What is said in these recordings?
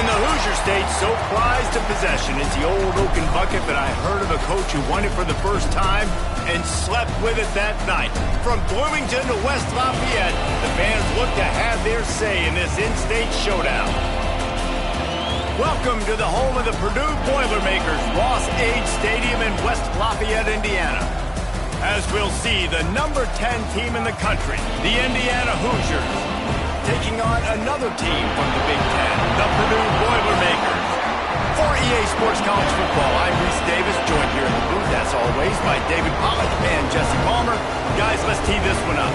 the Hoosier State so prized a possession is the old oaken bucket that I heard of a coach who won it for the first time and slept with it that night. From Bloomington to West Lafayette, the fans look to have their say in this in-state showdown. Welcome to the home of the Purdue Boilermakers, Ross Age Stadium in West Lafayette, Indiana. As we'll see, the number 10 team in the country, the Indiana Hoosiers, taking on another team from the Big Ten, the Purdue Boilermakers. For EA Sports College Football, I'm Reese Davis, joined here in the booth, as always, by David Pollack and Jesse Palmer. Guys, let's tee this one up.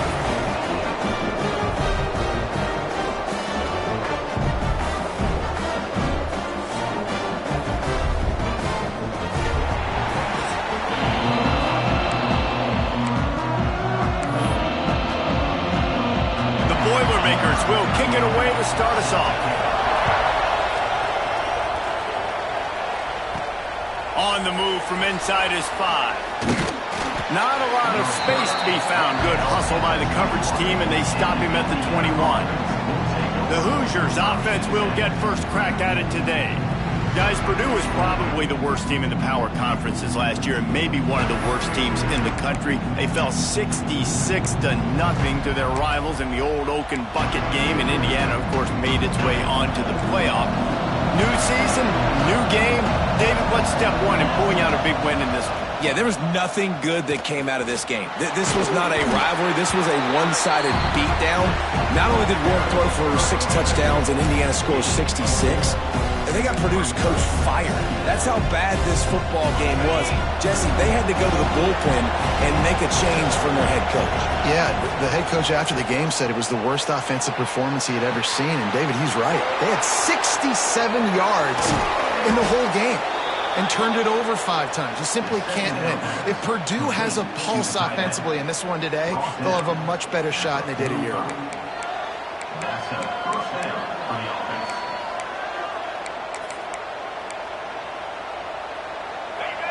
Will kick it away to start us off. On the move from inside his 5. Not a lot of space to be found. Good hustle by the coverage team, and they stop him at the 21. The Hoosiers offense will get first crack at it today. Guys, Purdue was probably the worst team in the power conferences last year, and maybe one of the worst teams in the country. They fell 66-0 to their rivals in the old Oaken Bucket game, and Indiana, of course, made its way onto the playoff. New season, new game. David, what's step one in pulling out a big win in this one? Yeah, there was nothing good that came out of this game. This was not a rivalry. This was a one-sided beatdown. Not only did Warren throw for 6 touchdowns and Indiana scores 66, and they got Purdue's coach fired. That's how bad this football game was. Jesse, they had to go to the bullpen and make a change from their head coach. Yeah, the head coach after the game said it was the worst offensive performance he had ever seen. And, David, he's right. They had 67 yards in the whole game and turned it over 5 times. You simply can't win. If Purdue has a pulse offensively in this one today, they'll have a much better shot than they did a year ago.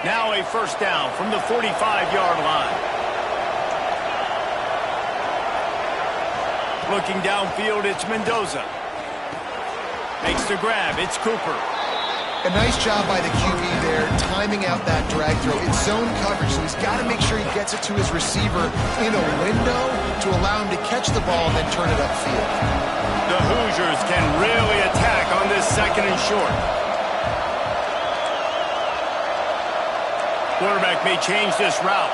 Now a first down from the 45-yard line. Looking downfield, it's Mendoza. Makes the grab, it's Cooper. A nice job by the QB there, timing out that drag throw. It's zone coverage, so he's got to make sure he gets it to his receiver in a window to allow him to catch the ball and then turn it upfield. The Hoosiers can really attack on this second and short. Quarterback may change this route.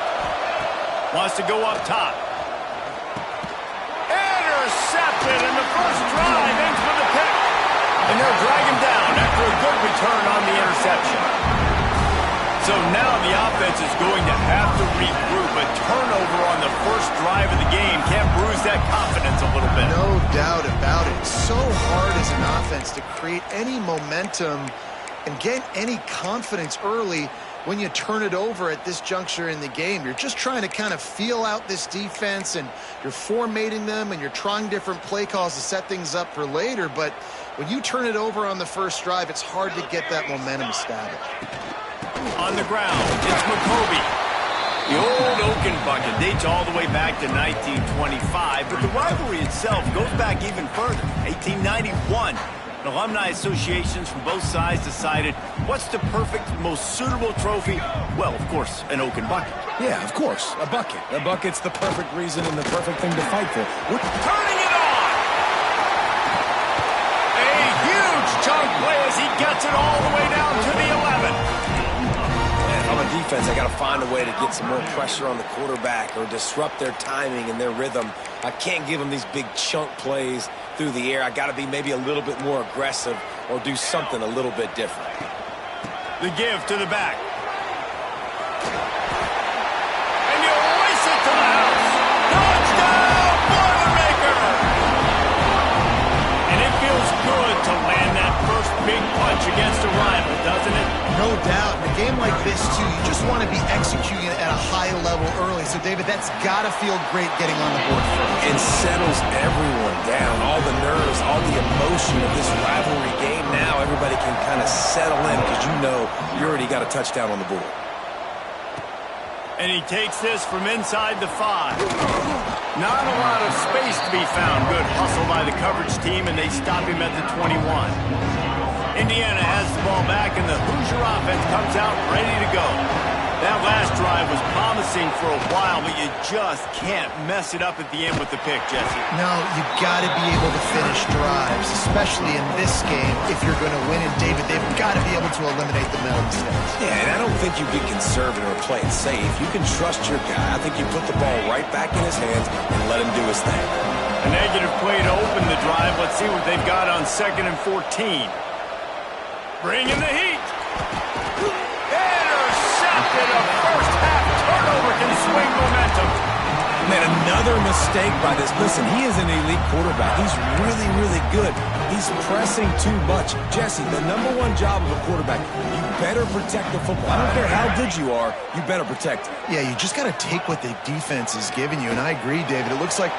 Wants to go up top. Intercepted, and the first drive ends with a pick. And they'll drag him down after a good return on the interception. So now the offense is going to have to regroup. A turnover on the first drive of the game can't bruise that confidence a little bit. No doubt about it. It's so hard as an offense to create any momentum and get any confidence early when you turn it over at this juncture in the game. You're just trying to kind of feel out this defense, and you're formatting them, and you're trying different play calls to set things up for later. But when you turn it over on the first drive, it's hard to get that momentum established. On the ground, it's McCoby. The old Oaken Bucket dates all the way back to 1925, but the rivalry itself goes back even further, 1891. Alumni associations from both sides decided what's the perfect, most suitable trophy? Well, of course, an Oaken Bucket. Yeah, of course, a bucket. A bucket's the perfect reason and the perfect thing to fight for. Turning it on! A huge chunk play as he gets it all the way down to the 11. If I'm a defense, I got to find a way to get some more pressure on the quarterback or disrupt their timing and their rhythm. I can't give them these big chunk plays through the air. I got to be maybe a little bit more aggressive or do something a little bit different. The give to the back. And you race it to the house. Touchdown, Boilermaker! And it feels good to land that first big punch against a rival, doesn't it? No doubt. In a game like this, too, you just want to be executing at a high level early. So, David, that's got to feel great getting on the board first. And settles everyone down. All the nerves, all the emotion of this rivalry game now, everybody can kind of settle in because you know you already got a touchdown on the board. And he takes this from inside the 5. Not a lot of space to be found. Good hustle by the coverage team, and they stop him at the 21. Indiana has the ball back, and the Hoosier offense comes out ready to go. That last drive was promising for a while, but you just can't mess it up at the end with the pick, Jesse. No, you've got to be able to finish drives, especially in this game. If you're going to win it, David, they've got to be able to eliminate the middle mistakes. Yeah, and I don't think you get conservative or play it safe. You can trust your guy. I think you put the ball right back in his hands and let him do his thing. A negative play to open the drive. Let's see what they've got on 2nd and 14. Bring in the heat. Intercepted. A first-half turnover can swing momentum. Man, another mistake by this. Listen, he is an elite quarterback. He's really, really good. He's pressing too much. Jesse, the #1 job of a quarterback, you better protect the football. I don't care how good you are, you better protect it. Yeah, you just got to take what the defense is giving you, and I agree, David. It looks like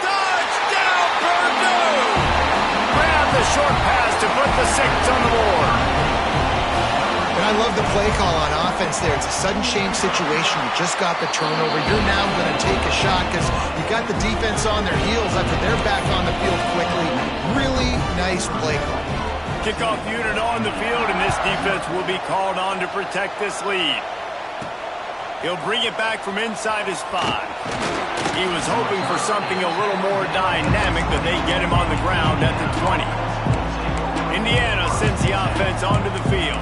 touchdown, Purdue! Ran out the short pass to put the 6 on the board. And I love the play call on offense there. It's a sudden change situation. You just got the turnover. You're now going to take a shot because you got the defense on their heels after they're back on the field quickly. Really nice play call. Kickoff unit on the field, and this defense will be called on to protect this lead. He'll bring it back from inside his 5. He was hoping for something a little more dynamic, but they get him on the ground at the 20. Indiana sends the offense onto the field.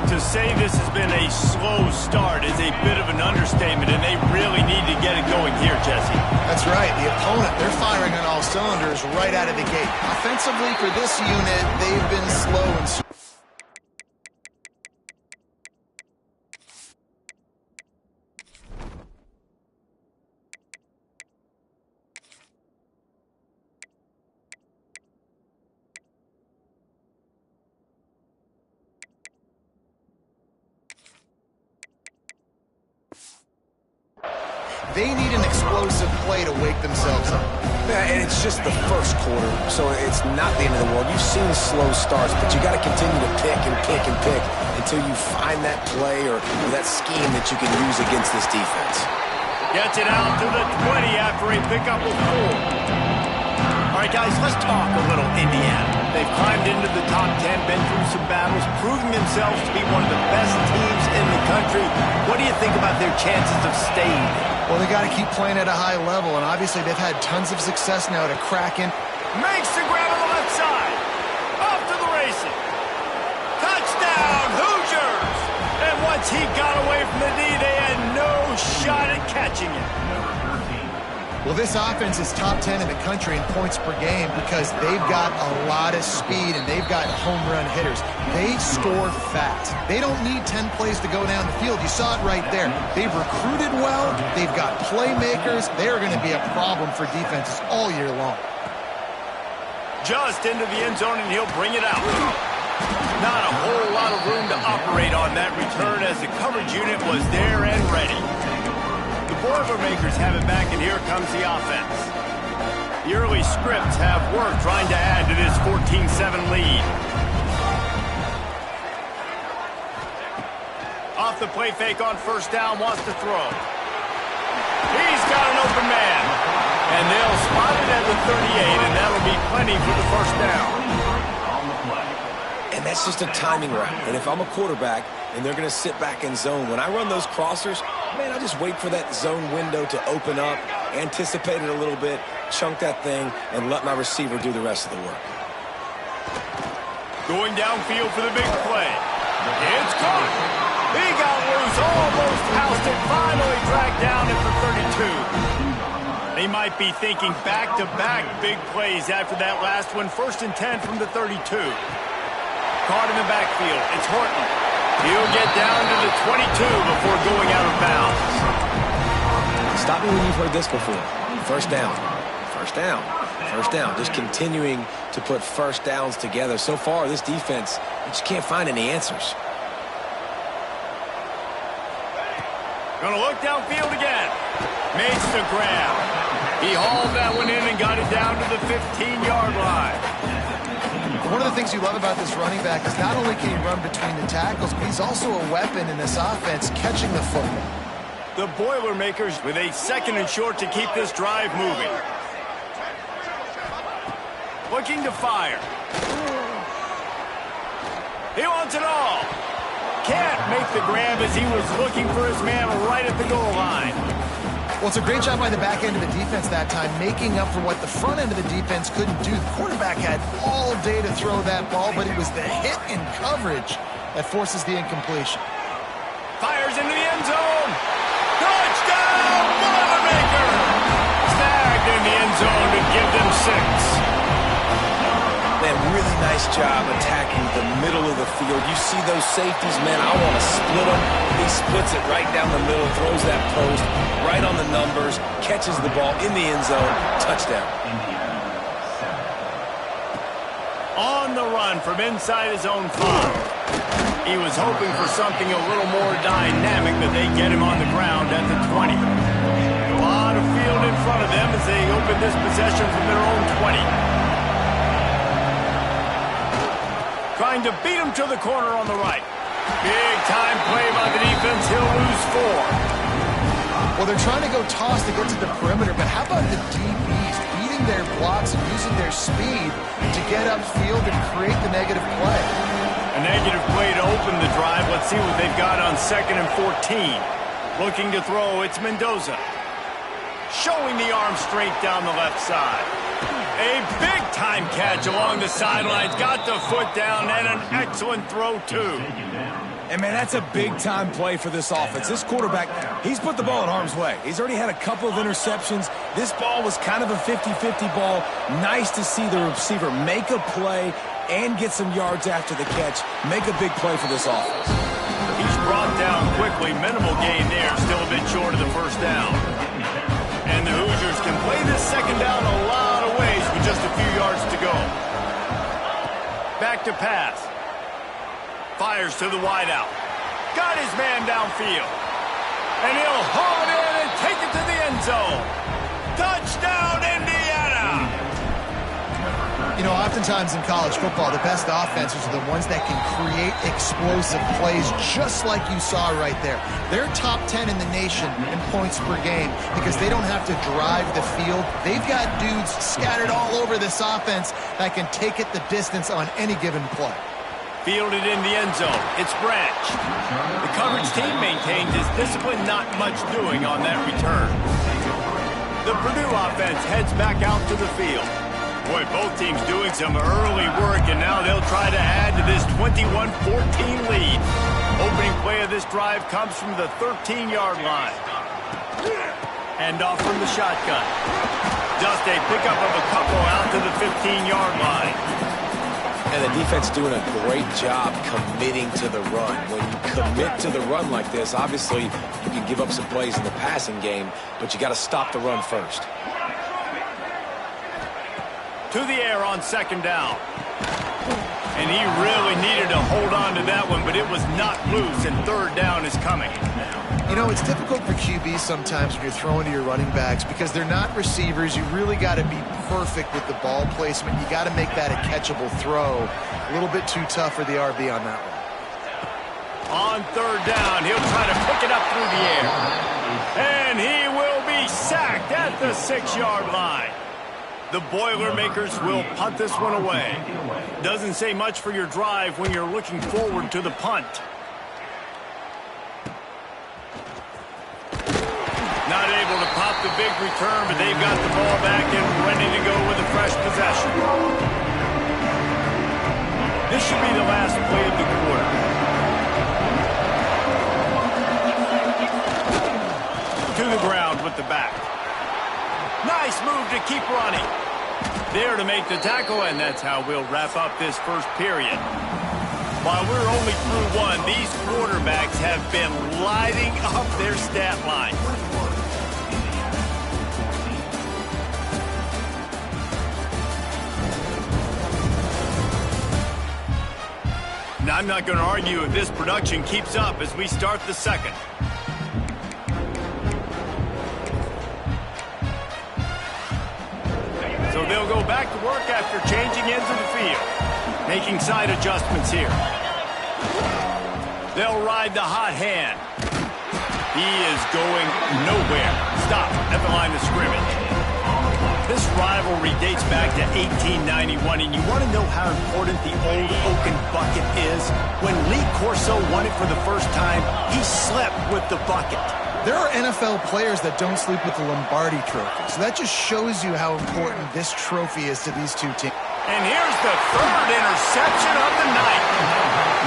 To say this has been a slow start is a bit of an understatement, and they really need to get it going here, Jesse. That's right. The opponent, they're firing on all cylinders right out of the gate. Offensively, for this unit, they've been slow and slow. They need an explosive play to wake themselves up. Yeah, and it's just the first quarter, so it's not the end of the world. You've seen slow starts, but you got to continue to pick and pick and pick until you find that play or that scheme that you can use against this defense. Gets it out to the 20 after a pickup of 4. All right, guys, let's talk a little Indiana. They've climbed into the top 10, been through some battles, proving themselves to be one of the best teams in the country. What do you think about their chances of staying there? Well, they got to keep playing at a high level, and obviously they've had tons of success now to crack in. Makes the grab on the left side. Off to the races. Touchdown, Hoosiers! And once he got away from the knee, they had no shot at catching it. Well, this offense is top 10 in the country in points per game because they've got a lot of speed and they've got home run hitters. They score fast. They don't need 10 plays to go down the field. You saw it right there. They've recruited well. They've got playmakers. They are going to be a problem for defenses all year long. Just into the end zone, and he'll bring it out. Not a whole lot of room to operate on that return as the coverage unit was there and ready. The Boilermakers have it back, and here comes the offense. The early scripts have worked trying to add to this 14-7 lead. Off the play fake on first down, wants to throw. He's got an open man. And they'll spot it at the 38, and that'll be plenty for the first down. And that's just a timing route. And if I'm a quarterback and they're going to sit back in zone, when I run those crossers, man, I just wait for that zone window to open up, anticipate it a little bit, chunk that thing, and let my receiver do the rest of the work. Going downfield for the big play. It's caught. He got loose, almost housed it, finally dragged down at the 32. They might be thinking back-to-back big plays after that last one. 1st and 10 from the 32. Caught in the backfield. It's Horton. He'll get down to the 22 before going out of bounds. Stop me when you've heard this before. First down. First down. First down. Just continuing to put first downs together. So far, this defense, they just can't find any answers. Gonna look downfield again. Makes the grab. He hauled that one in and got it down to the 15-yard line. One of the things you love about this running back is not only can he run between the tackles, but he's also a weapon in this offense catching the football. The Boilermakers with a 2nd and short to keep this drive moving. Looking to fire. He wants it all. Can't make the grab as he was looking for his man right at the goal line. Well, it's a great job by the back end of the defense that time, making up for what the front end of the defense couldn't do. The quarterback had all day to throw that ball, but it was the hit in coverage that forces the incompletion. Fires into the end zone. Touchdown, Boilermaker! Snagged in the end zone to give them 6. Man, really nice job attacking the middle of the field. You see those safeties, man, I want to split them. He splits it right down the middle, throws that post right on the numbers, catches the ball in the end zone, touchdown. On the run from inside his own 5. He was hoping for something a little more dynamic, but they get him on the ground at the 20. A lot of field in front of them as they open this possession from their own 20. Trying to beat him to the corner on the right. Big time play by the defense. He'll lose 4. Well, they're trying to go toss to get to the perimeter, but how about the DBs beating their blocks and using their speed to get upfield and create the negative play? A negative play to open the drive. Let's see what they've got on 2nd and 14. Looking to throw, it's Mendoza. Showing the arm strength down the left side. A big-time catch along the sidelines. Got the foot down, and an excellent throw, too. And, man, that's a big-time play for this offense. This quarterback, he's put the ball in harm's way. He's already had a couple of interceptions. This ball was kind of a 50-50 ball. Nice to see the receiver make a play and get some yards after the catch. Make a big play for this offense. He's brought down quickly. Minimal gain there. Still a bit short of the first down. And the Hoosiers can play this 2nd down a lot of ways with just a few yards to go. Back to pass. Fires to the wideout. Got his man downfield. And he'll haul it in and take it to the end zone. Touchdown, Indiana! You know, oftentimes in college football, the best offenses are the ones that can create explosive plays just like you saw right there. They're top 10 in the nation in points per game because they don't have to drive the field. They've got dudes scattered all over this offense that can take it the distance on any given play. Fielded in the end zone. It's Branch. The coverage team maintains his discipline, not much doing on that return. The Purdue offense heads back out to the field. Boy, both teams doing some early work, and now they'll try to add to this 21-14 lead. Opening play of this drive comes from the 13-yard line. And off from the shotgun. Just a pickup of a couple out to the 15-yard line. And the defense doing a great job committing to the run. When you commit to the run like this, obviously you can give up some plays in the passing game, but you got to stop the run first. To the air on 2nd down. And he really needed to hold on to that one, but it was not loose, and 3rd down is coming. You know, it's difficult for QBs sometimes when you're throwing to your running backs because they're not receivers. You really got to be perfect with the ball placement. You got to make that a catchable throw. A little bit too tough for the RB on that On one. 3rd down, he'll try to pick it up through the air. And he will be sacked at the 6-yard line. The Boilermakers will punt this one away. Doesn't say much for your drive when you're looking forward to the punt. Not able to pop the big return, but they've got the ball back and ready to go with a fresh possession. This should be the last play of the quarter. To the ground with the back. Nice move to keep running. There to make the tackle, and that's how we'll wrap up this first period. While we're only through one, these quarterbacks have been lighting up their stat line. Now, I'm not going to argue if this production keeps up as we start the 2nd. So they'll go back to work after changing ends of the field. Making side adjustments here. They'll ride the hot hand. He is going nowhere. Stop at the line of scrimmage. This rivalry dates back to 1891, and you want to know how important the old oaken bucket is? When Lee Corso won it for the first time, he slept with the bucket. There are NFL players that don't sleep with the Lombardi trophy, so that just shows you how important this trophy is to these two teams. And here's the third interception of the night.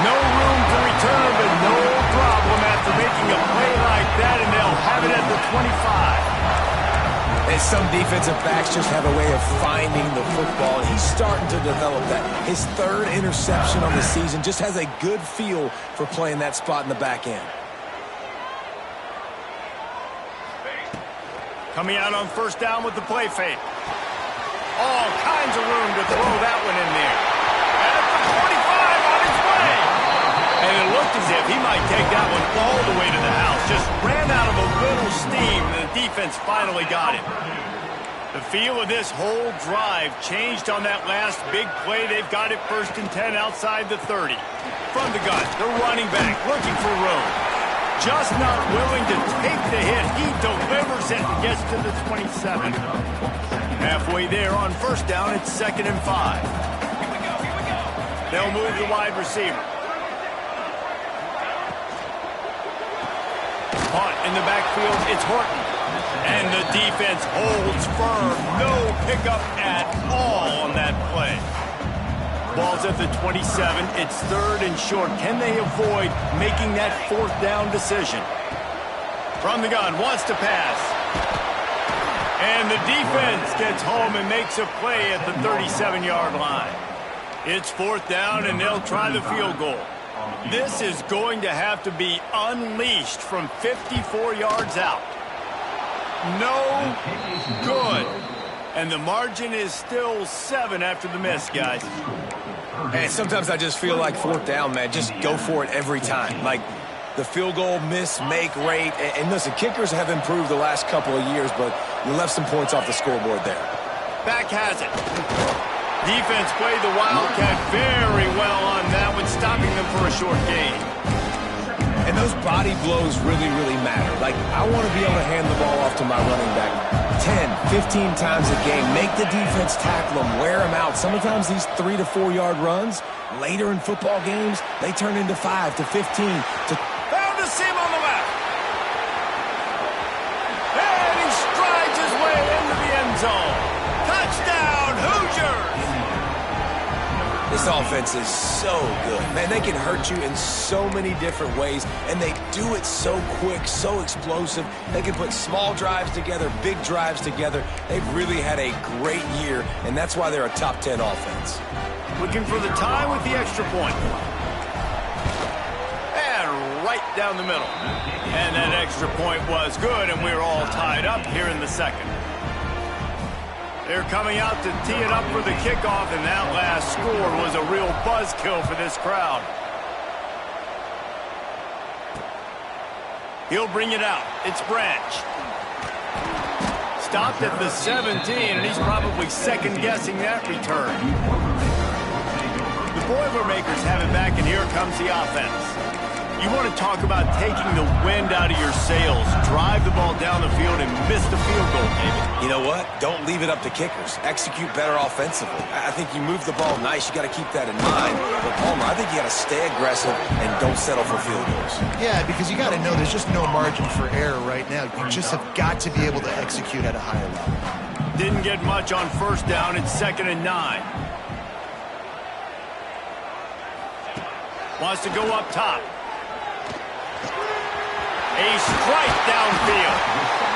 No room to return, but no problem after making a play like that, and they'll have it at the 25. And some defensive backs just have a way of finding the football, and he's starting to develop that. His third interception on the season, just has a good feel for playing that spot in the back end. Coming out on first down with the play fake. All kinds of room to throw that one in there. At the 45 on his way. And it looked as if he might take that one all the way to the house. Just ran out of a little steam, and the defense finally got it. The feel of this whole drive changed on that last big play. They've got it 1st and 10 outside the 30. From the gun, the running back looking for room. Just not willing to take the hit. He delivers it and gets to the 27. Halfway there on first down, it's 2nd and 5. They'll move the wide receiver. Caught in the backfield, it's Horton. And the defense holds firm. No pickup at all on that play. Ball's at the 27. It's 3rd and short. Can they avoid making that 4th down decision? From the gun, wants to pass. And the defense gets home and makes a play at the 37-yard line. It's 4th down, and they'll try the field goal. This is going to have to be unleashed from 54 yards out. No good. And the margin is still 7 after the miss, guys. Hey, sometimes I just feel like 4th down, man. Just go for it every time. Like the field goal miss-make rate. And listen, kickers have improved the last couple of years, but you left some points off the scoreboard there. Back has it. Defense played the Wildcat very well on that one, stopping them for a short gain. And those body blows really, really matter. Like, I want to be able to hand the ball off to my running back 10, 15 times a game. Make the defense tackle them, wear them out. Sometimes these 3 to 4 yard runs, later in football games, they turn into 5 to 15 to... Found a seam on the left. And he strides his way into the end zone. Touchdown, Hoosiers! This offense is so good. Man, they can hurt you in so many different ways, and they do it so quick, so explosive. They can put small drives together, big drives together. They've really had a great year, and that's why they're a top 10 offense. Looking for the tie with the extra point. And right down the middle. And that extra point was good, and we're all tied up here in the second. They're coming out to tee it up for the kickoff, and that last score was a real buzzkill for this crowd. He'll bring it out. It's Branch. Stopped at the 17, and he's probably second-guessing that return. The Boilermakers have it back, and here comes the offense. You want to talk about taking the wind out of your sails. Drive the ball down the field and miss the field goal, David. You know what? Don't leave it up to kickers. Execute better offensively. I think you move the ball nice. You got to keep that in mind. But, Palmer, I think you got to stay aggressive and don't settle for field goals. Yeah, because you got to know there's just no margin for error right now. You just have got to be able to execute at a higher level. Didn't get much on first down. It's 2nd and 9. Wants to go up top. A strike downfield.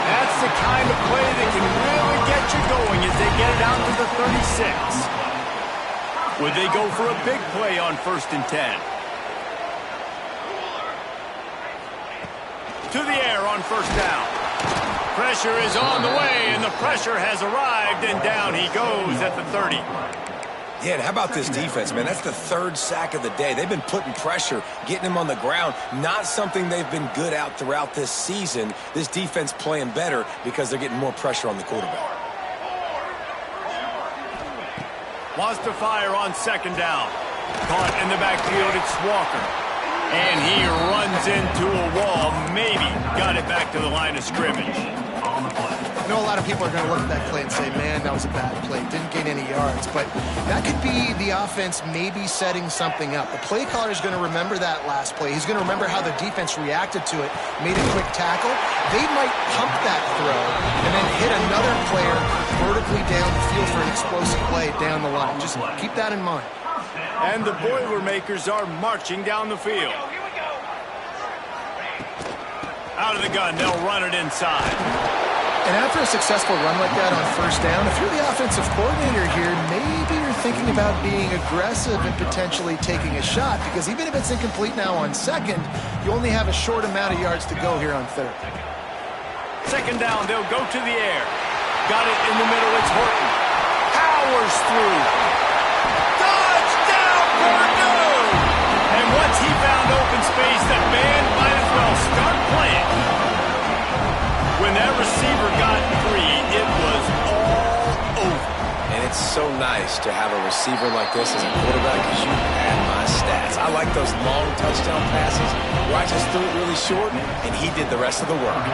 That's the kind of play that can really get you going as they get it out to the 36. Would they go for a big play on 1st and 10? To the air on first down. Pressure is on the way, and the pressure has arrived, and down he goes at the 30. Yeah, and how about this defense, man? That's the 3rd sack of the day. They've been putting pressure, getting him on the ground. Not something they've been good at throughout this season. This defense playing better because they're getting more pressure on the quarterback. Wants to fire on 2nd down. Caught in the backfield, it's Walker. And he runs into a wall. Maybe got it back to the line of scrimmage. I know a lot of people are going to look at that play and say, man, that was a bad play. Didn't gain any yards. But that could be the offense maybe setting something up. The play caller is going to remember that last play. He's going to remember how the defense reacted to it, made a quick tackle. They might pump that throw and then hit another player vertically down the field for an explosive play down the line. Just keep that in mind. And the Boilermakers are marching down the field. Out of the gun, they'll run it inside. And after a successful run like that on first down, if you're the offensive coordinator here, maybe you're thinking about being aggressive and potentially taking a shot, because even if it's incomplete now on second, you only have a short amount of yards to go here on third. Second down, they'll go to the air. Got it in the middle, it's Horton. Powers through. Touchdown, Purdue! And once he found open space, the band might as well start playing. When that receiver got free, it was all over. And it's so nice to have a receiver like this as a quarterback, because you had my stats. I like those long touchdown passes where I just threw it really short, and he did the rest of the work.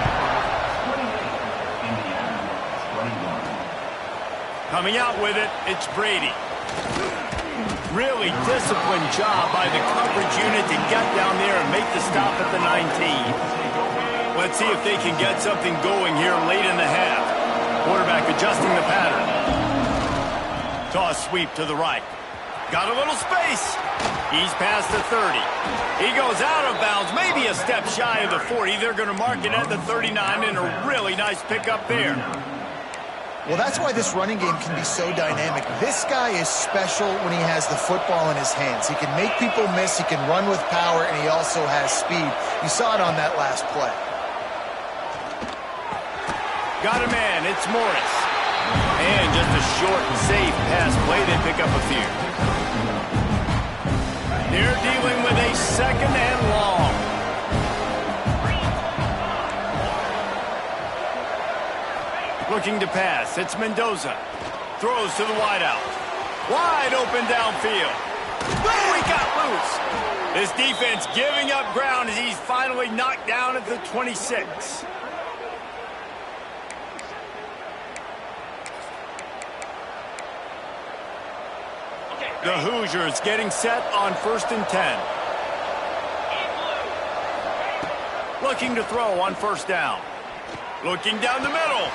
Coming out with it, it's Brady. Really disciplined job by the coverage unit to get down there and make the stop at the 19. Let's see if they can get something going here late in the half. Quarterback adjusting the pattern. Toss sweep to the right. Got a little space. He's past the 30. He goes out of bounds, maybe a step shy of the 40. They're going to mark it at the 39, and a really nice pickup there. Well, that's why this running game can be so dynamic. This guy is special when he has the football in his hands. He can make people miss, he can run with power, and he also has speed. You saw it on that last play. Got a man, it's Morris. And just a short and safe pass play, they pick up a few. They're dealing with a second and long. Looking to pass, it's Mendoza. Throws to the wideout. Wide open downfield. Oh, he got loose. This defense giving up ground as he's finally knocked down at the 26. The Hoosiers getting set on 1st and 10. Looking to throw on first down. Looking down the middle.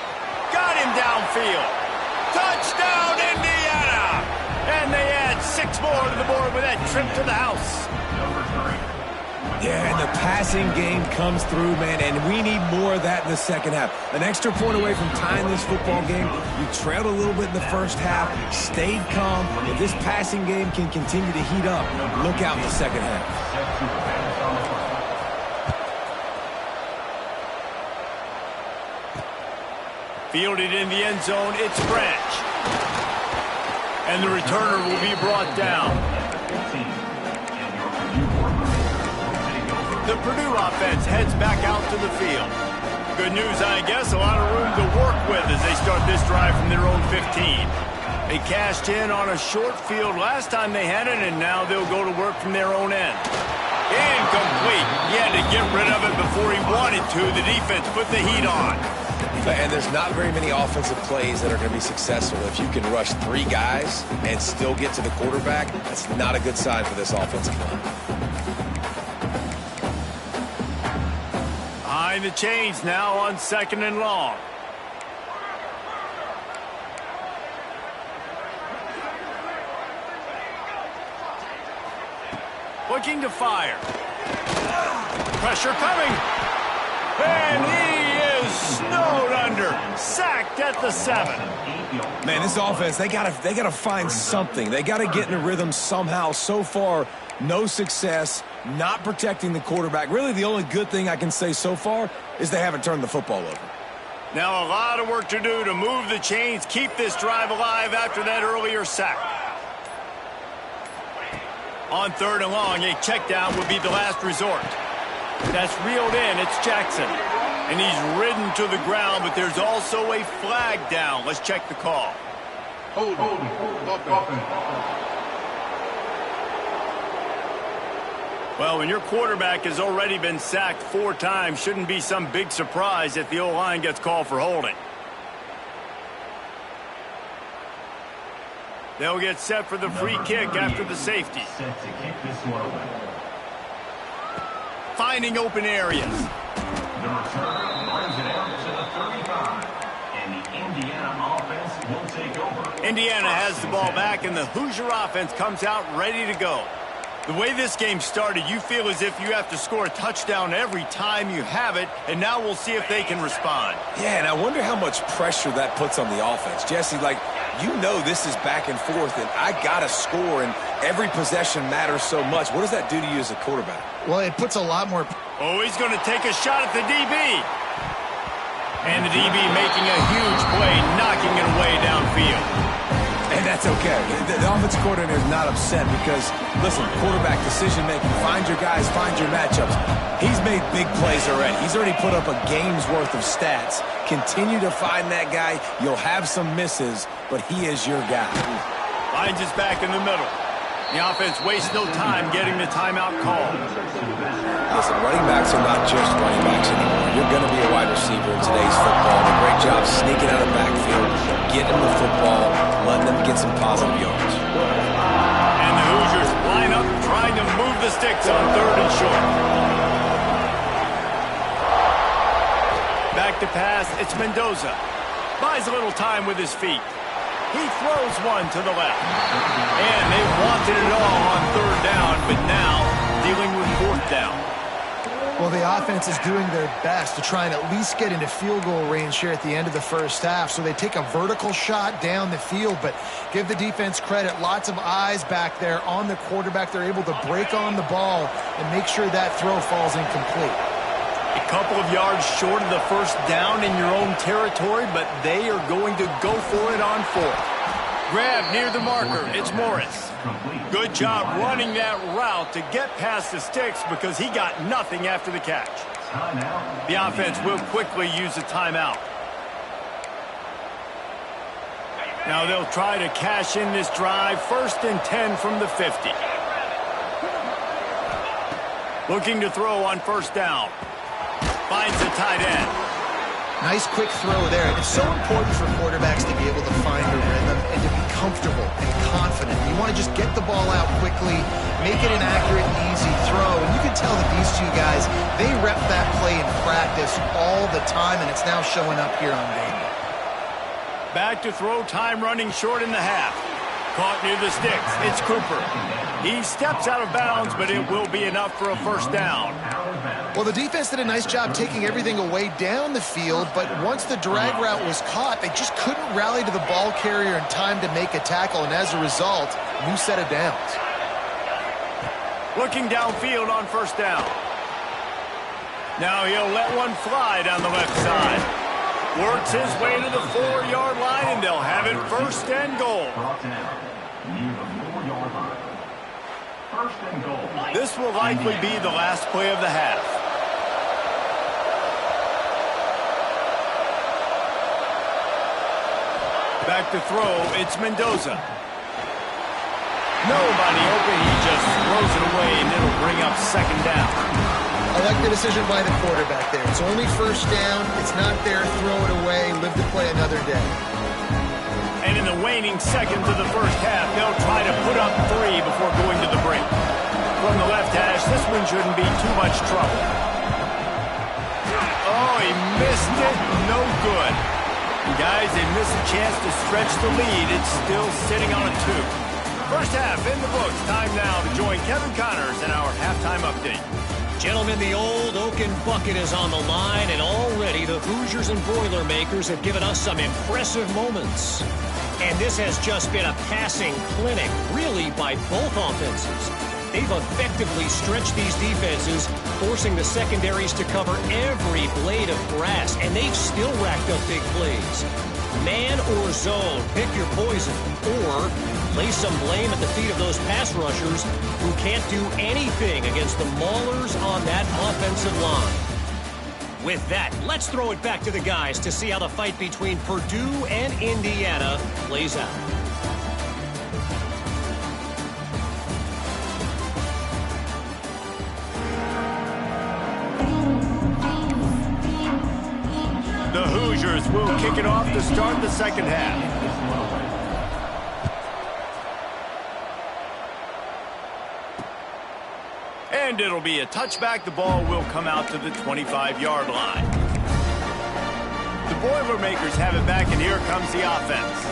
Got him downfield. Touchdown, Indiana! And they add 6 more to the board with that trip to the house. Yeah, and the passing game comes through, man, and we need more of that in the second half. An extra point away from tying this football game. We trailed a little bit in the first half, stayed calm. If this passing game can continue to heat up, look out in the second half. Fielded in the end zone, it's Branch. And the returner will be brought down. The Purdue offense heads back out to the field. Good news, I guess, a lot of room to work with as they start this drive from their own 15. They cashed in on a short field last time they had it, and now they'll go to work from their own end. Incomplete. He had to get rid of it before he wanted to. The defense put the heat on. And there's not very many offensive plays that are going to be successful. If you can rush 3 guys and still get to the quarterback, that's not a good sign for this offensive line. Behind the chains now on 2nd and long. Looking to fire. Pressure coming. And he is snowed under. Sacked at the 7. Man, this offense, they gotta find something. They gotta get in a rhythm somehow. So far, no success, not protecting the quarterback. Really, the only good thing I can say so far is they haven't turned the football over. Now a lot of work to do to move the chains, keep this drive alive after that earlier sack. On 3rd and long, a check down would be the last resort. That's reeled in, it's Jackson. And he's ridden to the ground, but there's also a flag down. Let's check the call. Well, when your quarterback has already been sacked 4 times, shouldn't be some big surprise if the O-line gets called for holding. They'll get set for the free kick after the safety. Set to kick this one away. Finding open areas. The return brings it out to the 35. And the Indiana offense will take over. Indiana has the ball back, and the Hoosier offense comes out ready to go. The way this game started, you feel as if you have to score a touchdown every time you have it, and now we'll see if they can respond. Yeah, and I wonder how much pressure that puts on the offense. Jesse, like, you know this is back and forth, and I got to score, and every possession matters so much. What does that do to you as a quarterback? Well, it puts a lot more... Oh, he's going to take a shot at the DB. And the DB making a huge play, knocking it away downfield. And that's okay. The offensive coordinator is not upset because, listen, quarterback decision-making, find your guys, find your matchups. He's made big plays already. He's already put up a game's worth of stats. Continue to find that guy. You'll have some misses, but he is your guy. Finds his back in the middle. The offense wastes no time getting the timeout call. Listen, running backs are not just running backs anymore. You're going to be a wide receiver in today's football. A great job sneaking out of the backfield, getting them the football, letting them get some positive yards. And the Hoosiers line up trying to move the sticks on 3rd and short. Back to pass, it's Mendoza. Buys a little time with his feet. He throws one to the left. And they wanted it all on 3rd down, but now dealing with 4th down. Well, the offense is doing their best to try and at least get into field goal range here at the end of the first half. So they take a vertical shot down the field, but give the defense credit. Lots of eyes back there on the quarterback. They're able to break on the ball and make sure that throw falls incomplete. A couple of yards short of the 1st down in your own territory, but they are going to go for it on 4th. Grab near the marker. It's Morris. Good job running that route to get past the sticks because he got nothing after the catch. The offense will quickly use a timeout. Now they'll try to cash in this drive. 1st and 10 from the 50. Looking to throw on 1st down. Finds the tight end. Nice quick throw there. It's so important for quarterbacks to be able to find a rhythm and to be comfortable and confident. You want to just get the ball out quickly, make it an accurate, easy throw. And you can tell that these two guys, they rep that play in practice all the time, and it's now showing up here on game day. Back to throw, time running short in the half. Caught near the sticks. It's Cooper. He steps out of bounds, but it will be enough for a 1st down. Well, the defense did a nice job taking everything away down the field, but once the drag route was caught, they just couldn't rally to the ball carrier in time to make a tackle, and as a result, new set of downs. Looking downfield on 1st down. Now he'll let one fly down the left side. Works his way to the 4-yard line, and they'll have it 1st and goal. Near the 4-yard line. 1st and goal. This will likely be the last play of the half. Back to throw, it's Mendoza. Nobody open, he just throws it away, and it'll bring up 2nd down. I like the decision by the quarterback there. It's only 1st down. It's not there. Throw it away. Live to play another day. And in the waning seconds of the 1st half, they'll try to put up 3 before going to the break. From the left hash, this one shouldn't be too much trouble. Oh, he missed it. No good. And guys, they miss a chance to stretch the lead. It's still sitting on a 2. 1st half in the books. Time now to join Kevin Connors in our halftime update. Gentlemen, the old Oaken bucket is on the line, and already the Hoosiers and Boilermakers have given us some impressive moments. And this has just been a passing clinic, really, by both offenses. They've effectively stretched these defenses, forcing the secondaries to cover every blade of grass, and they've still racked up big plays. Man or zone, pick your poison, or lay some blame at the feet of those pass rushers who can't do anything against the maulers on that offensive line. With that, let's throw it back to the guys to see how the fight between Purdue and Indiana plays out. Hoosiers will kick it off to start the second half. And it'll be a touchback. The ball will come out to the 25-yard line. The Boilermakers have it back, and here comes the offense.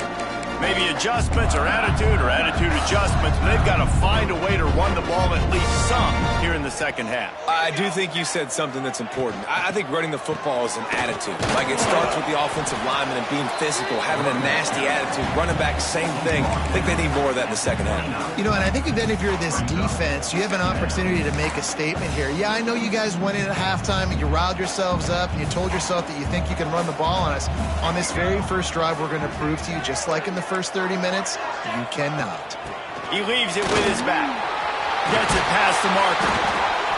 Maybe adjustments or attitude adjustments. But they've got to find a way to run the ball at least some here in the second half. I do think you said something that's important. I think running the football is an attitude. Like, it starts with the offensive lineman and being physical, having a nasty attitude. Running back, same thing. I think they need more of that in the second half. You know, and I think even if you're this defense, you have an opportunity to make a statement here. Yeah, I know you guys went in at halftime and you riled yourselves up and you told yourself that you think you can run the ball on us. On this very first drive, we're going to prove to you, just like in the first 30 minutes, you cannot. He leaves it with his back. Gets it past the marker.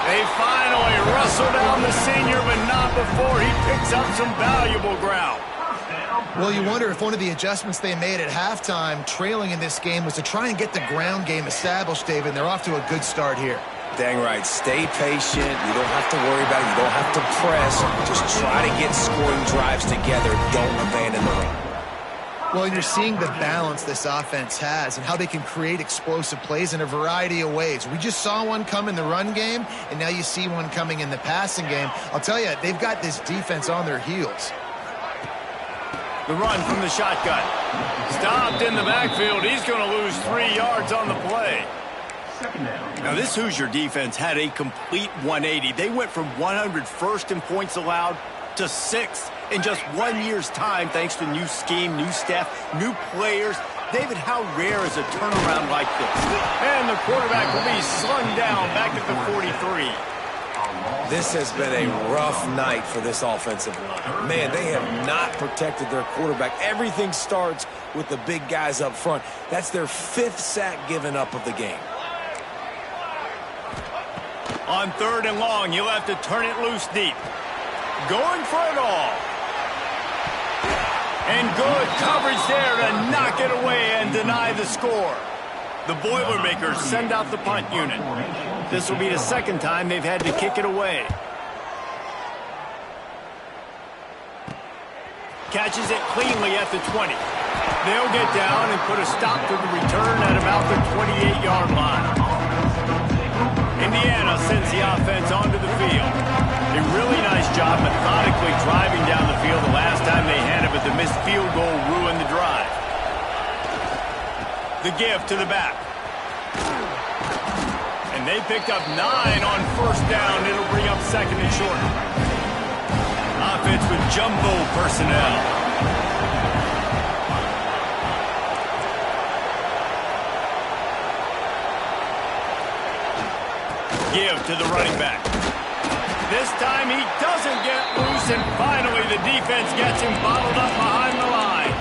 They finally wrestle down the senior, but not before he picks up some valuable ground. Well, you wonder if one of the adjustments they made at halftime, trailing in this game, was to try and get the ground game established, David. They're off to a good start here. Dang right. Stay patient. You don't have to worry about it. You don't have to press. Just try to get scoring drives together. Don't abandon the run. Well, and you're seeing the balance this offense has and how they can create explosive plays in a variety of ways. We just saw one come in the run game, and now you see one coming in the passing game. I'll tell you, they've got this defense on their heels. The run from the shotgun. Stopped in the backfield. He's going to lose 3 yards on the play. Now, this Hoosier defense had a complete 180. They went from 101st in points allowed to 6th in just 1 year's time, thanks to new scheme, new staff, new players. David, how rare is a turnaround like this? And the quarterback will be slung down back at the 43. This has been a rough night for this offensive line. Man, they have not protected their quarterback. Everything starts with the big guys up front. That's their 5th sack given up of the game. On 3rd and long, you'll have to turn it loose deep. Going for it all. And good coverage there to knock it away and deny the score. The Boilermakers send out the punt unit. This will be the second time they've had to kick it away. Catches it cleanly at the 20. They'll get down and put a stop to the return at about the 28-yard line. Indiana sends the offense onto the field. A really nice job methodically driving down the field the last time they had it, but the missed field goal ruined the drive. The give to the back. And they picked up 9 on 1st down. It'll bring up 2nd and short. Offense with jumbo personnel. Give to the running back. This time he doesn't get loose, and finally the defense gets him bottled up behind the line.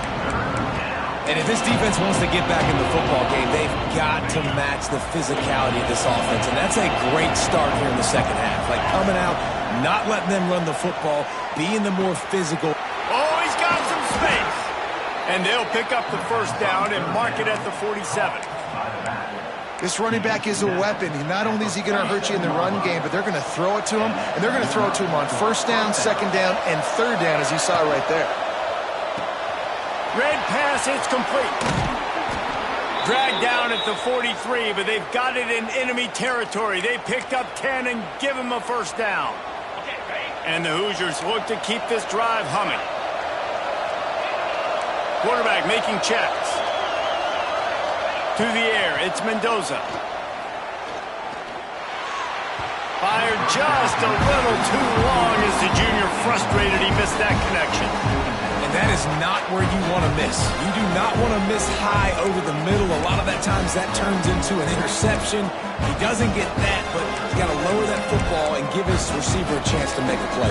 And if this defense wants to get back in the football game, they've got to match the physicality of this offense. And that's a great start here in the second half. Like, coming out, not letting them run the football, being the more physical. Oh, he's got some space. And they'll pick up the 1st down and mark it at the 47. This running back is a weapon. Not only is he going to hurt you in the run game, but they're going to throw it to him, and they're going to throw it to him on 1st down, 2nd down, and 3rd down, as you saw right there. Red pass, it's complete. Dragged down at the 43, but they've got it in enemy territory. They picked up 10 and give him a 1st down. And the Hoosiers look to keep this drive humming. Quarterback making checks. To the air, it's Mendoza. Fired just a little too long as the junior frustrated. He missed that connection. And that is not where you want to miss. You do not want to miss high over the middle. A lot of that times that turns into an interception. He doesn't get that, but he's got to lower that football and give his receiver a chance to make a play.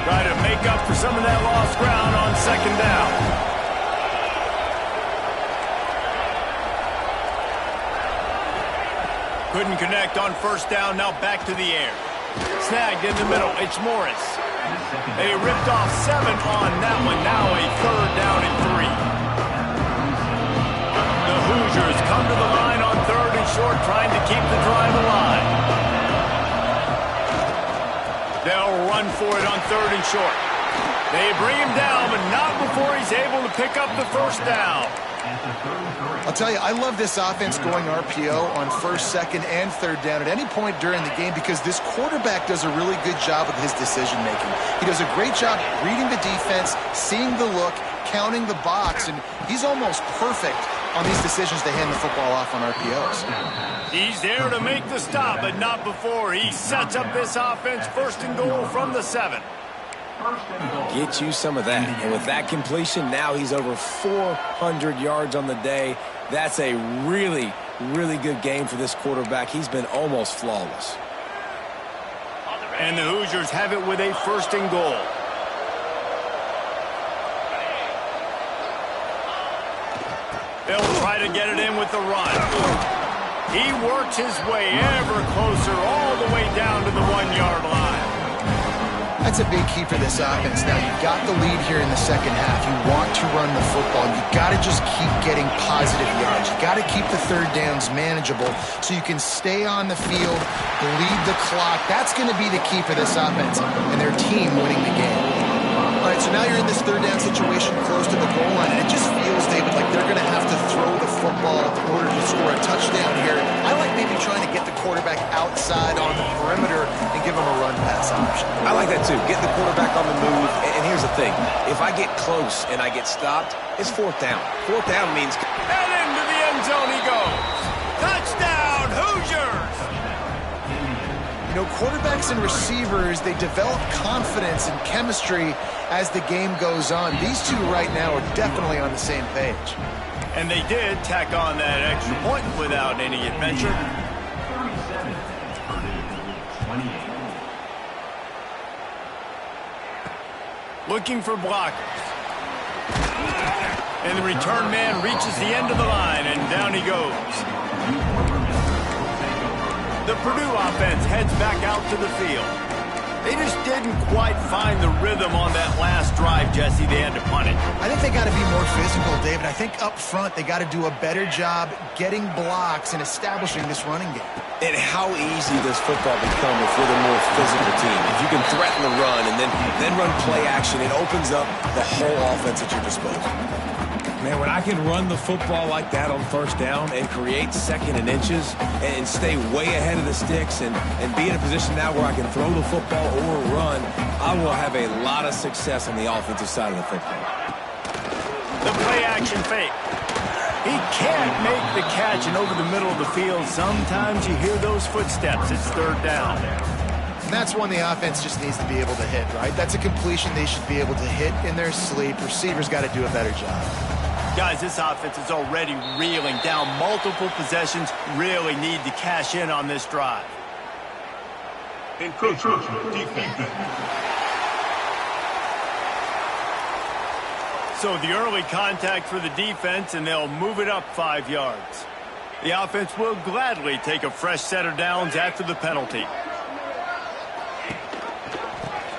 Try to make up for some of that lost ground on 2nd down. Couldn't connect on 1st down, now back to the air. Snagged in the middle, it's Morris. They ripped off 7 on that one, now a 3rd down and 3. The Hoosiers come to the line on 3rd and short, trying to keep the drive alive. They'll run for it on 3rd and short. They bring him down, but not before he's able to pick up the first down. I'll tell you, I love this offense going RPO on 1st, 2nd, and 3rd down at any point during the game because this quarterback does a really good job with his decision-making. He does a great job reading the defense, seeing the look, counting the box, and he's almost perfect on these decisions to hand the football off on RPOs. He's there to make the stop, but not before. He sets up this offense 1st and goal from the 7. Get you some of that. And with that completion, now he's over 400 yards on the day. That's a really, really good game for this quarterback. He's been almost flawless. And the Hoosiers have it with a 1st and goal. They'll try to get it in with the run. He works his way ever closer all the way down to the 1-yard line. That's a big key for this offense. Now, you've got the lead here in the 2nd half. You want to run the football. You've got to just keep getting positive yards. You've got to keep the 3rd downs manageable so you can stay on the field, bleed the clock. That's going to be the key for this offense and their team winning the game. All right, so now you're in this 3rd down situation close to the goal line, and it just feels, David, like they're going to have to throw the football in order to score a touchdown here. I like maybe trying to get the quarterback outside on the perimeter and give him a run-pass option. I like that, too. Get the quarterback on the move. And here's the thing. If I get close and I get stopped, it's 4th down. 4th down means... And into the end zone he goes. Touchdown, Hoosiers! You know, quarterbacks and receivers, they develop confidence and chemistry as the game goes on. These two right now are definitely on the same page. And they did tack on that extra point without any adventure. 37, Purdue, 28. Looking for blockers. And the return man reaches the end of the line, and down he goes. The Purdue offense heads back out to the field. They just didn't quite find the rhythm on that last drive, Jesse. They had to punt it. I think they got to be more physical, David. I think up front they got to do a better job getting blocks and establishing this running game. And how easy does football become if you're the more physical team? If you can threaten the run and then run play action, it opens up the whole offense at your disposal. Man, when I can run the football like that on 1st down and create 2nd and inches and stay way ahead of the sticks and be in a position now where I can throw the football or run, I will have a lot of success on the offensive side of the football. The play action fake. He can't make the catch, and over the middle of the field, sometimes you hear those footsteps. It's 3rd down. And that's one the offense just needs to be able to hit, right? That's a completion they should be able to hit in their sleep. Receivers got to do a better job. Guys, this offense is already reeling down multiple possessions. Really need to cash in on this drive. Defense. So the early contact for the defense, and they'll move it up 5 yards. The offense will gladly take a fresh set of downs after the penalty.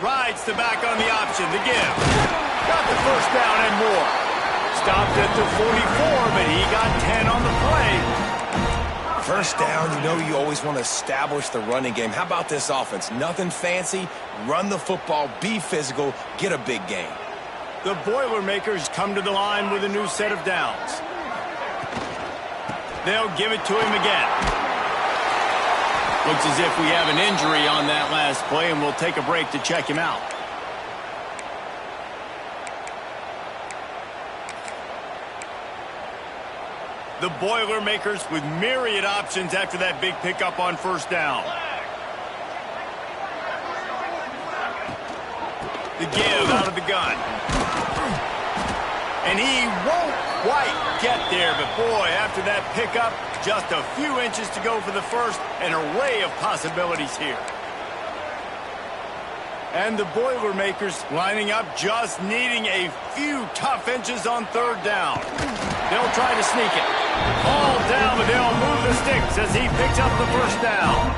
Rides the back on the option, the give. Got the 1st down and more. Stopped at the 44, but he got 10 on the play. 1st down, you know you always want to establish the running game. How about this offense? Nothing fancy. Run the football, be physical, get a big gain. The Boilermakers come to the line with a new set of downs. They'll give it to him again. Looks as if we have an injury on that last play, and we'll take a break to check him out. The Boilermakers with myriad options after that big pickup on 1st down. The give out of the gun. And he won't quite get there, but boy, after that pickup, just a few inches to go for the 1st, an array of possibilities here. And the Boilermakers lining up, just needing a few tough inches on 3rd down. They'll try to sneak it. All down, but they'll move the sticks as he picks up the 1st down.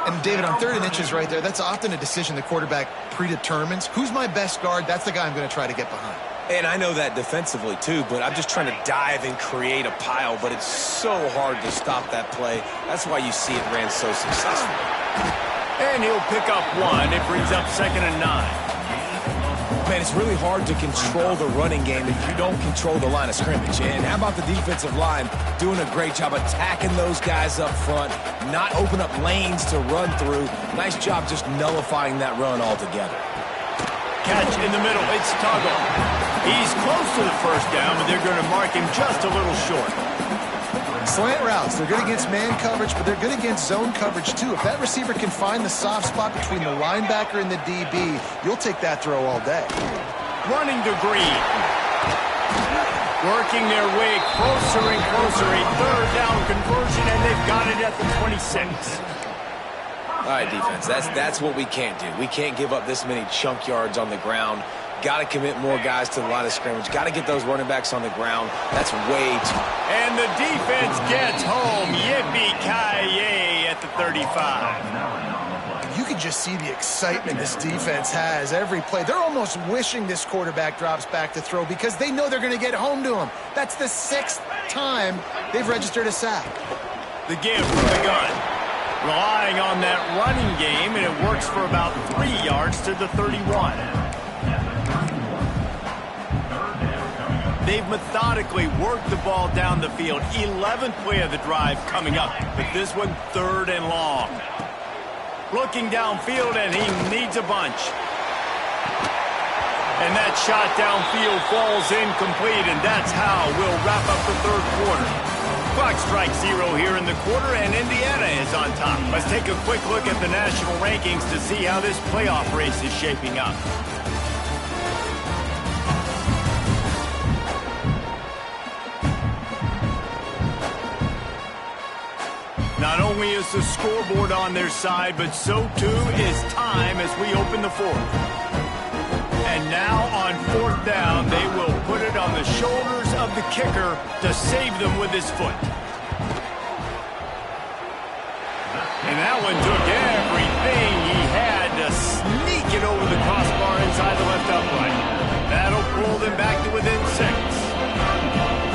And, David, on 3rd and inches right there, that's often a decision the quarterback predetermines. Who's my best guard? That's the guy I'm going to try to get behind. And I know that defensively, too, but I'm just trying to dive and create a pile, but it's so hard to stop that play. That's why you see it ran so successfully. And he'll pick up one. It brings up 2nd and 9. Man, it's really hard to control the running game if you don't control the line of scrimmage. And how about the defensive line doing a great job attacking those guys up front, not open up lanes to run through. Nice job just nullifying that run altogether. Catch in the middle. It's Tuggle. He's close to the first down, but they're going to mark him just a little short. Slant routes, they're good against man coverage, but they're good against zone coverage too. If that receiver can find the soft spot between the linebacker and the DB, you'll take that throw all day. Running to Green. Working their way closer and closer. A 3rd down conversion, and they've got it at the 26. All right, defense, that's what we can't do. We can't give up this many chunk yards on the ground. Got to commit more guys to the line of scrimmage. Got to get those running backs on the ground. That's way too... And the defense gets home. Yippee-ki-yay at the 35. You can just see the excitement this defense has every play. They're almost wishing this quarterback drops back to throw because they know they're going to get home to him. That's the 6th time they've registered a sack. The give from the gun. Relying on that running game, and it works for about 3 yards to the 31. They've methodically worked the ball down the field. 11th play of the drive coming up, but this one 3rd and long. Looking downfield, and he needs a bunch. And that shot downfield falls incomplete, and that's how we'll wrap up the 3rd quarter. Clock strikes 0 here in the quarter, and Indiana is on top. Let's take a quick look at the national rankings to see how this playoff race is shaping up. Not only is the scoreboard on their side, but so too is time as we open the 4th. And now on 4th down, they will put it on the shoulders of the kicker to save them with his foot. And that one took everything he had to sneak it over the crossbar inside the left upright. That'll pull them back to within 6.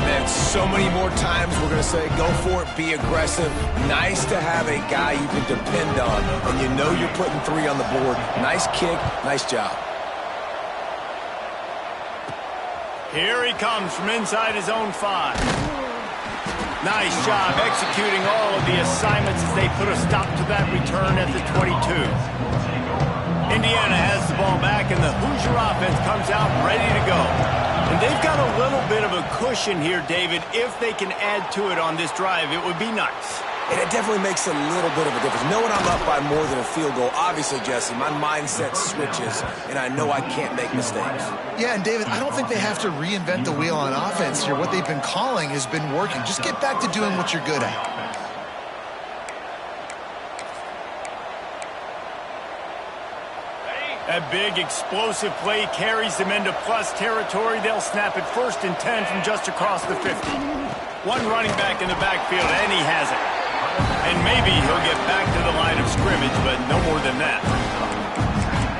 Man, so many more times we're going to say, go for it, be aggressive. Nice to have a guy you can depend on when you know you're putting 3 on the board. Nice kick, nice job. Here he comes from inside his own 5. Nice job executing all of the assignments as they put a stop to that return at the 22. Indiana has the ball back, and the Hoosier offense comes out ready to go. And they've got a little bit of a cushion here, David. If they can add to it on this drive, it would be nice. And it definitely makes a little bit of a difference. Knowing I'm up by more than a field goal, obviously, Jesse, my mindset switches, and I know I can't make mistakes. Yeah, and David, I don't think they have to reinvent the wheel on offense here. What they've been calling has been working. Just get back to doing what you're good at. A big explosive play carries them into plus territory. They'll snap it 1st and 10 from just across the 50. One running back in the backfield, and he has it. And maybe he'll get back to the line of scrimmage, but no more than that.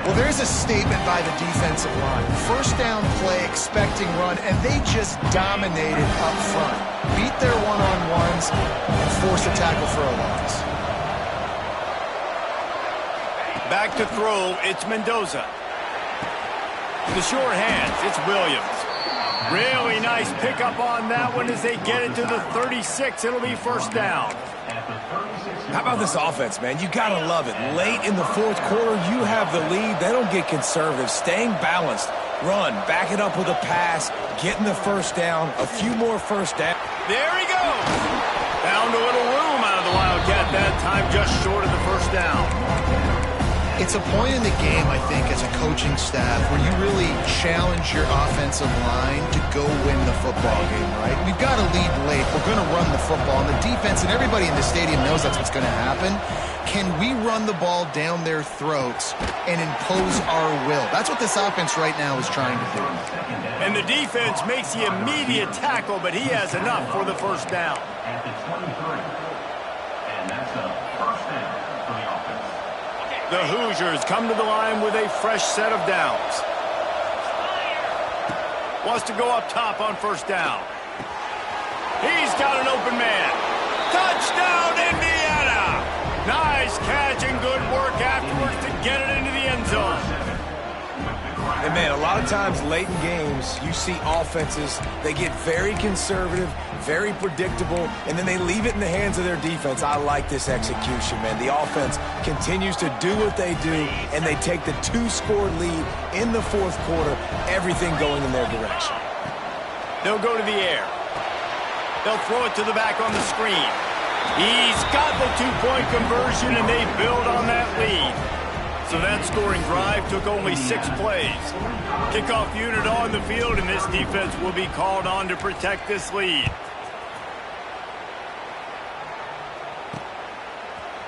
Well, there's a statement by the defensive line. 1st down play, expecting run, and they just dominated up front. Beat their one-on-ones and forced a tackle for a loss. Back to throw, it's Mendoza. The sure hands, it's Williams. Really nice pickup on that one as they get it to the 36. It'll be 1st down. How about this offense, man? You got to love it. Late in the 4th quarter, you have the lead. They don't get conservative. Staying balanced. Run, back it up with a pass, getting the 1st down, a few more 1st down. There he goes. Found a little room out of the Wildcat that time, just short of the 1st down. It's a point in the game, I think, as a coaching staff where you really challenge your offensive line to go win the football game, right? We've got to lead late. We're going to run the football. And the defense and everybody in the stadium knows that's what's going to happen. Can we run the ball down their throats and impose our will? That's what this offense right now is trying to do. And the defense makes the immediate tackle, but he has enough for the 1st down. At the 23. And that's a 1st down for the offense. The Hoosiers come to the line with a fresh set of downs. Wants to go up top on 1st down. He's got an open man. Touchdown, Indiana! Nice catch and good work after And, man, a lot of times late in games, you see offenses, they get very conservative, very predictable, and then they leave it in the hands of their defense. I like this execution, man. The offense continues to do what they do, and they take the 2-score lead in the fourth quarter, everything going in their direction. They'll go to the air. They'll throw it to the back on the screen. He's got the 2-point conversion, and they build on that lead. So that scoring drive took only 6 plays. Kickoff unit on the field, and this defense will be called on to protect this lead.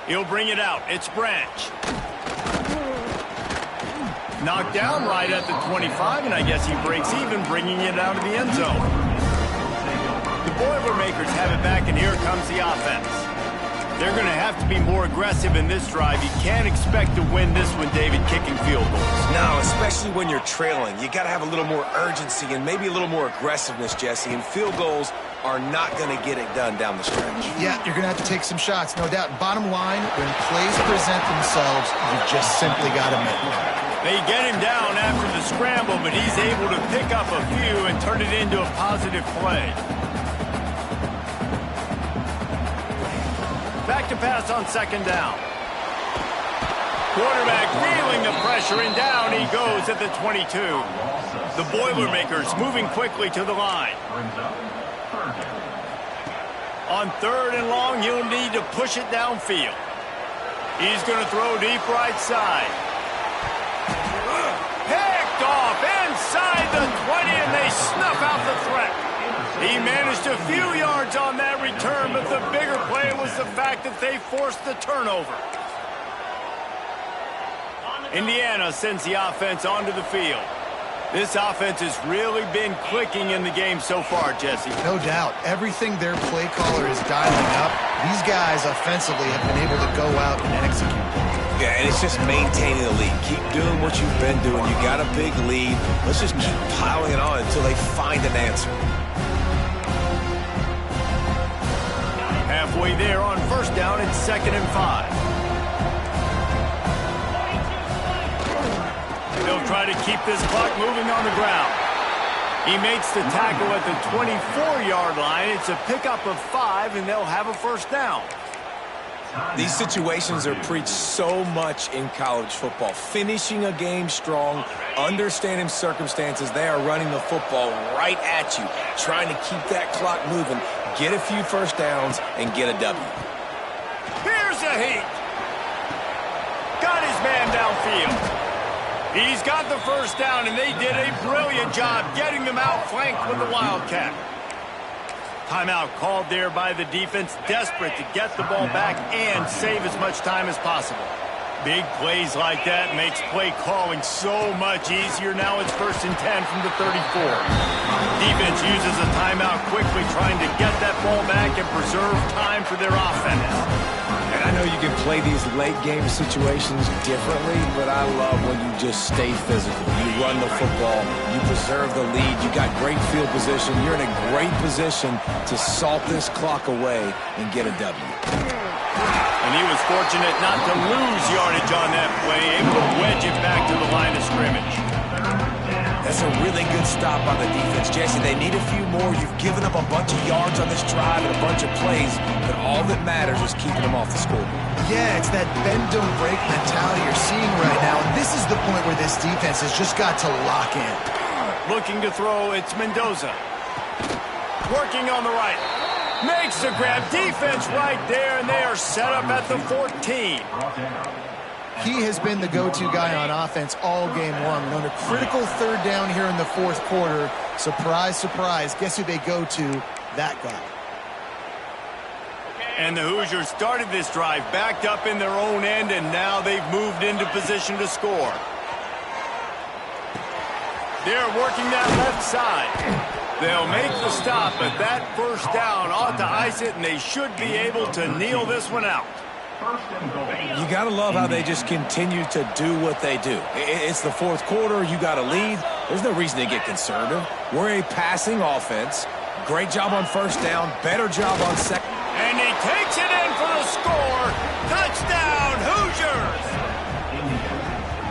He'll bring it out. It's Branch. Knocked down right at the 25, and I guess he breaks even, bringing it out of the end zone. The Boilermakers have it back, and here comes the offense. They're going to have to be more aggressive in this drive. You can't expect to win this one, David, kicking field goals. No, especially when you're trailing. You got to have a little more urgency and maybe a little more aggressiveness, Jesse, and field goals are not going to get it done down the stretch. Yeah, you're going to have to take some shots, no doubt. Bottom line, when plays present themselves, you've just simply got to make them. They get him down after the scramble, but he's able to pick up a few and turn it into a positive play. Back to pass on second down. Quarterback feeling the pressure, and down he goes at the 22. The Boilermakers moving quickly to the line. On 3rd and long, he'll need to push it downfield. He's going to throw deep right side. Picked off inside the 20, and they snuff out the threat. He managed a few yards on that return, but the bigger play was the fact that they forced the turnover. Indiana sends the offense onto the field. This offense has really been clicking in the game so far, Jesse. No doubt. Everything their play caller is dialing up, these guys offensively have been able to go out and execute. Yeah, and it's just maintaining the lead. Keep doing what you've been doing. You got a big lead. Let's just keep piling it on until they find an answer. Halfway there on first down, it's 2nd and 5. They'll try to keep this clock moving on the ground. He makes the tackle at the 24-yard line. It's a pickup of 5, and they'll have a first down. These situations are preached so much in college football. Finishing a game strong, understanding circumstances. They are running the football right at you, trying to keep that clock moving, get a few first downs, and get a W. Here's a heat. Got his man downfield. He's got the first down, and they did a brilliant job getting them outflanked with the Wildcat. Timeout called there by the defense, desperate to get the ball back and save as much time as possible. Big plays like that makes play calling so much easier. Now it's 1st and 10 from the 34. Defense uses a timeout quickly, trying to get that ball back and preserve time for their offense. And I know you can play these late-game situations differently, but I love when you just stay physical. You run the football, you preserve the lead, you got great field position. You're in a great position to salt this clock away and get a W. And he was fortunate not to lose yardage on that play, able to wedge it back to the line of scrimmage. That's a really good stop on the defense, Jesse. They need a few more. You've given up a bunch of yards on this drive and a bunch of plays, but all that matters is keeping them off the scoreboard. Yeah, it's that bend, don't break mentality you're seeing right now. And this is the point where this defense has just got to lock in. Looking to throw, it's Mendoza. Working on the right. Makes the grab. Defense right there, and they are set up at the 14. He has been the go-to guy on offense all game long. On a critical 3rd down here in the 4th quarter. Surprise, surprise. Guess who they go to? That guy. And the Hoosiers started this drive backed up in their own end, and now they've moved into position to score. They're working that left side. They'll make the stop, but that first down ought to ice it, and they should be able to kneel this one out. You got to love how they just continue to do what they do. It's the 4th quarter. You got a lead. There's no reason to get conservative. We're a passing offense. Great job on first down. Better job on second. And he takes it in for the score. Touchdown, Hoosiers!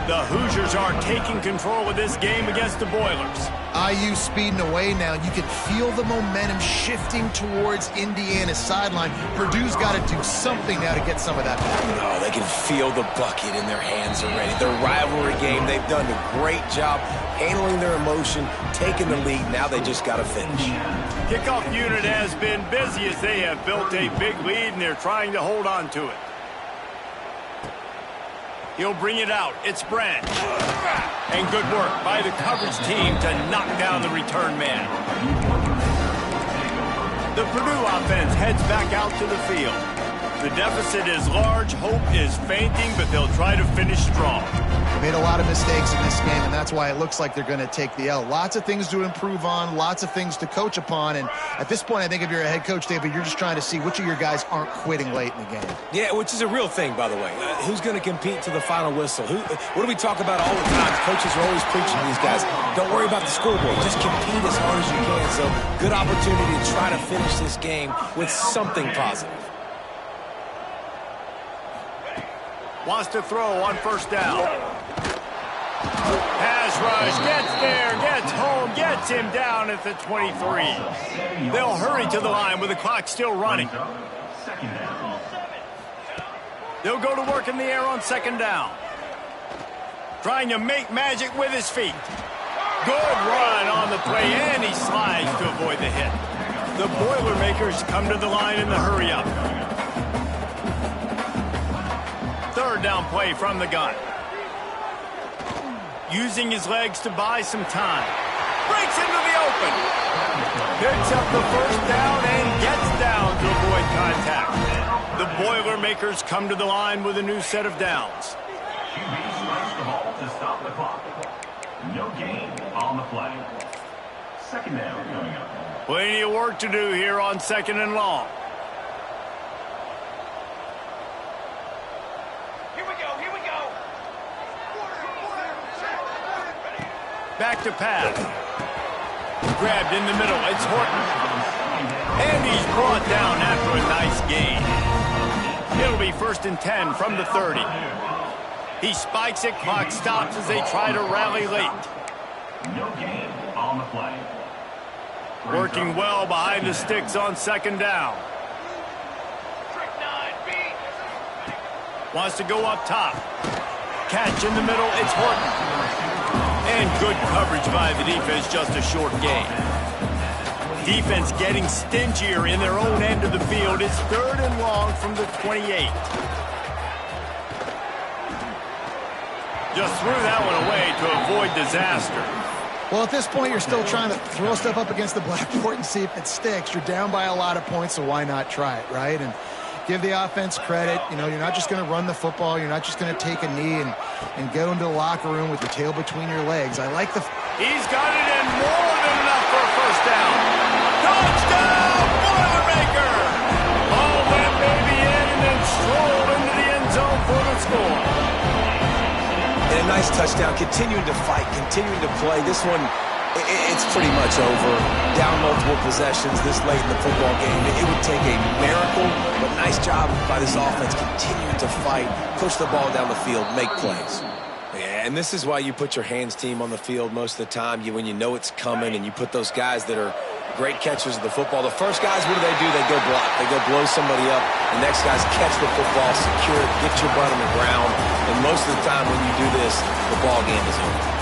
The Hoosiers are taking control of this game against the Boilers. IU speeding away now. You can feel the momentum shifting towards Indiana's sideline. Purdue's got to do something now to get some of that back. Oh, they can feel the bucket in their hands already. Their rivalry game, they've done a great job handling their emotion, taking the lead. Now they just got to finish. Kickoff unit has been busy as they have built a big lead, and they're trying to hold on to it. He'll bring it out. It's Brand. And good work by the coverage team to knock down the return man. The Purdue offense heads back out to the field. The deficit is large. Hope is fainting, but they'll try to finish strong. Made a lot of mistakes in this game, and that's why it looks like they're going to take the L. Lots of things to improve on, lots of things to coach upon, and at this point, I think if you're a head coach, David, you're just trying to see which of your guys aren't quitting late in the game. Yeah, which is a real thing, by the way. Who's going to compete to the final whistle? What do we talk about all the time? Coaches are always preaching to these guys. Don't worry about the scoreboard. Just compete as hard as you can. So, good opportunity to try to finish this game with something positive. Wants to throw on first down. Pass rush, gets there, gets home, gets him down at the 23. They'll hurry to the line with the clock still running. They'll go to work in the air on second down. Trying to make magic with his feet. Good run on the play, and he slides to avoid the hit. The Boilermakers come to the line in the hurry-up. Third down play from the gun. Using his legs to buy some time. Breaks into the open. Picks up the first down and gets down to avoid contact. The Boilermakers come to the line with a new set of downs. QB strikes the ball to stop the clock. No gain on the play. Second down coming up. Plenty of work to do here on second and long. Back to pass. Grabbed in the middle. It's Horton. And he's brought down after a nice gain. It'll be 1st and 10 from the 30. He spikes it. Clock stops as they try to rally late. No gain on the play. Working well behind the sticks on second down. Wants to go up top. Catch in the middle. It's Horton. And good coverage by the defense, just a short gain. Defense getting stingier in their own end of the field. It's 3rd and long from the 28. Just threw that one away to avoid disaster. Well, at this point, you're still trying to throw stuff up against the blackboard and see if it sticks. You're down by a lot of points, so why not try it, right? And give the offense credit. You know, you're not just going to run the football. You're not just going to take a knee and go into the locker room with your tail between your legs. I like the... He's got it in more than enough for a first down. Touchdown, Boilermaker! Ball went maybe in and then strolled into the end zone for the score. And a nice touchdown, continuing to fight, continuing to play. This one, it's pretty much over. Down multiple possessions this late in the football game. It would take a miracle, but nice job by this offense continuing to fight, push the ball down the field, make plays. Yeah, and this is why you put your hands team on the field most of the time. When you know it's coming and you put those guys that are great catchers of the football. The first guys, what do? They go block. They go blow somebody up. The next guys catch the football, secure it, get your butt on the ground. And most of the time when you do this, the ball game is over.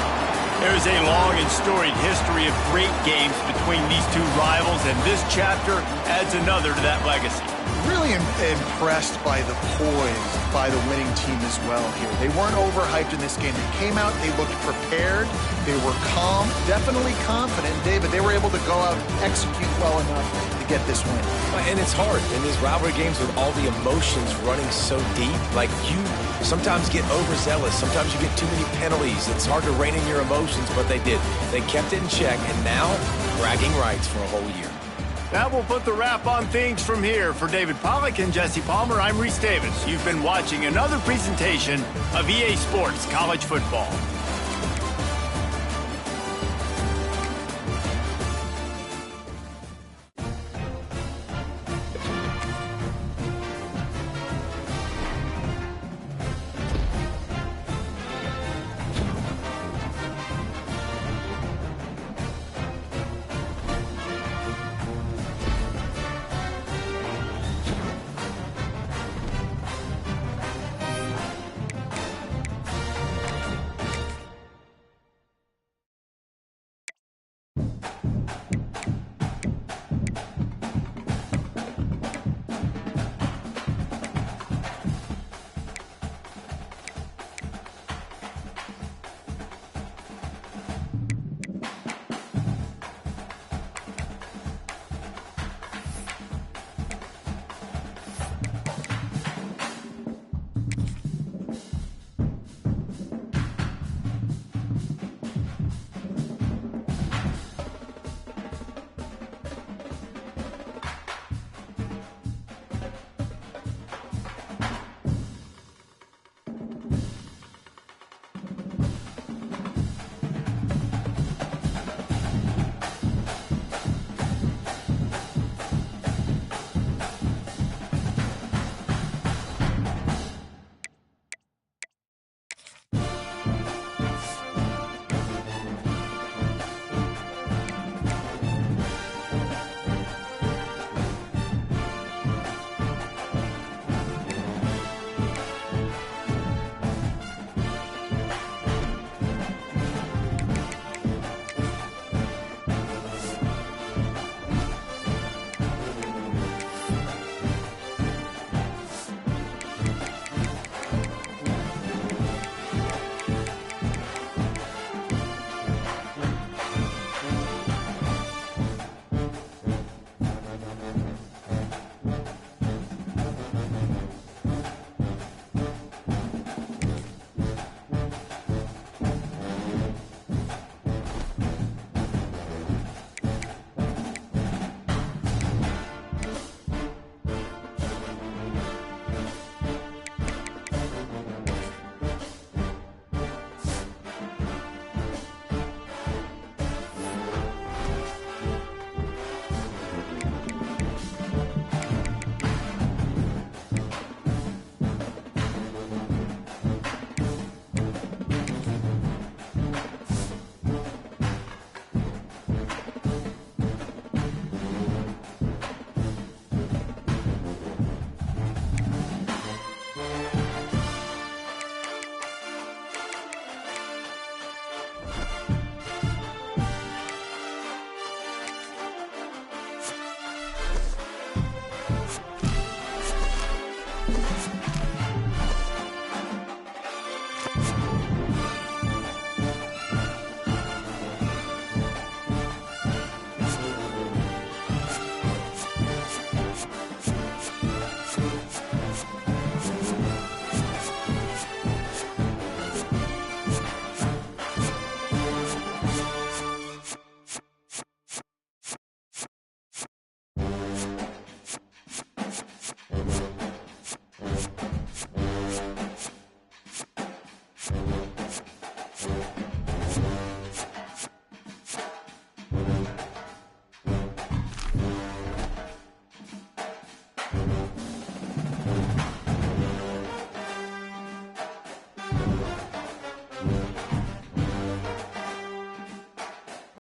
There's a long and storied history of great games between these two rivals, and this chapter adds another to that legacy. Really impressed by the poise by the winning team as well here. They weren't overhyped in this game. They came out, they looked prepared, they were calm, definitely confident. David, they were able to go out and execute well enough to get this win. And it's hard in these rivalry games with all the emotions running so deep. Like, you sometimes get overzealous. Sometimes you get too many penalties. It's hard to rein in your emotions, but they did. They kept it in check, and now bragging rights for a whole year. That will put the wrap on things from here. For David Pollack and Jesse Palmer, I'm Reese Davis. You've been watching another presentation of EA Sports College Football.